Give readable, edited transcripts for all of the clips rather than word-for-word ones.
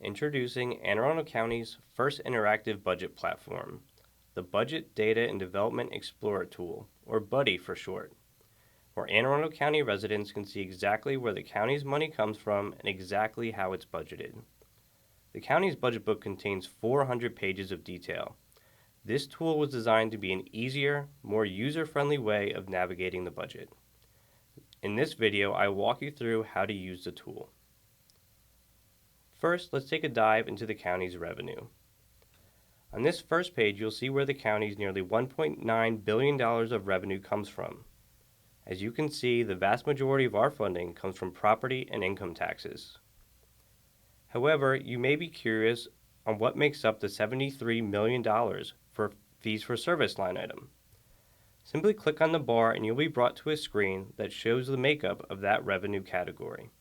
Introducing Anne Arundel County's first interactive budget platform, the Budget Data and Development Explorer tool, or BuDDE for short, where Anne Arundel County residents can see exactly where the county's money comes from and exactly how it's budgeted. The county's budget book contains 400 pages of detail. This tool was designed to be an easier, more user-friendly way of navigating the budget. In this video, I will walk you through how to use the tool. First, let's take a dive into the county's revenue. On this first page, you'll see where the county's nearly $1.9 billion of revenue comes from. As you can see, the vast majority of our funding comes from property and income taxes. However, you may be curious on what makes up the $73 million for fees for service line item. Simply click on the bar and you'll be brought to a screen that shows the makeup of that revenue category.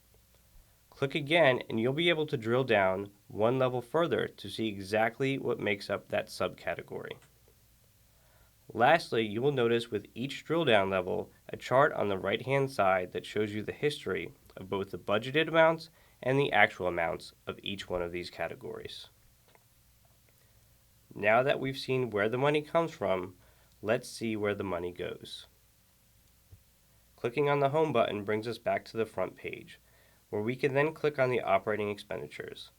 Click again and you'll be able to drill down one level further to see exactly what makes up that subcategory. Lastly, you will notice with each drill down level a chart on the right hand side that shows you the history of both the budgeted amounts and the actual amounts of each one of these categories. Now that we've seen where the money comes from, let's see where the money goes. Clicking on the Home button brings us back to the front page, where we can then click on the operating expenditures.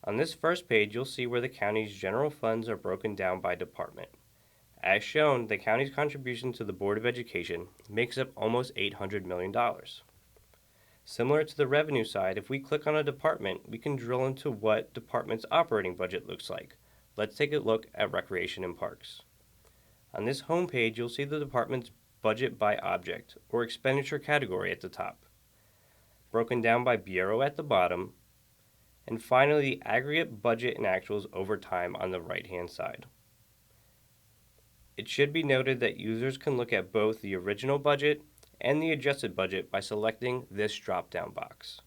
On this first page, you'll see where the county's general funds are broken down by department. As shown, the county's contribution to the Board of Education makes up almost $800 million. Similar to the revenue side, if we click on a department, we can drill into what department's operating budget looks like. Let's take a look at Recreation and Parks. On this home page, you'll see the department's budget by object, or expenditure category at the top, broken down by bureau at the bottom, and finally the aggregate budget and actuals over time on the right-hand side. It should be noted that users can look at both the original budget and the adjusted budget by selecting this drop-down box.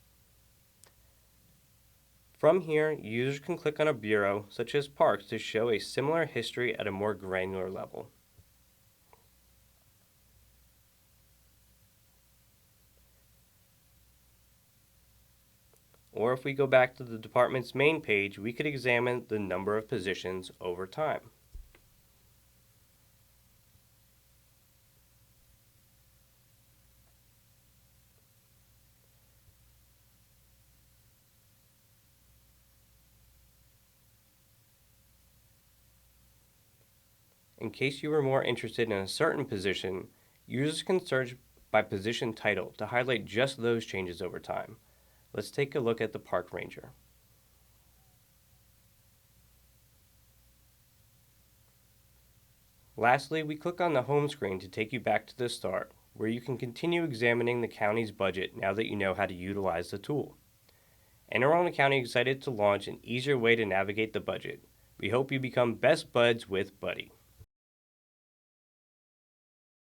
From here, users can click on a bureau, such as Parks, to show a similar history at a more granular level. Or if we go back to the department's main page, we could examine the number of positions over time. In case you were more interested in a certain position, users can search by position title to highlight just those changes over time. Let's take a look at the Park Ranger. Lastly, we click on the home screen to take you back to the start, where you can continue examining the county's budget now that you know how to utilize the tool. Anne Arundel County is excited to launch an easier way to navigate the budget. We hope you become best buds with BuDDE.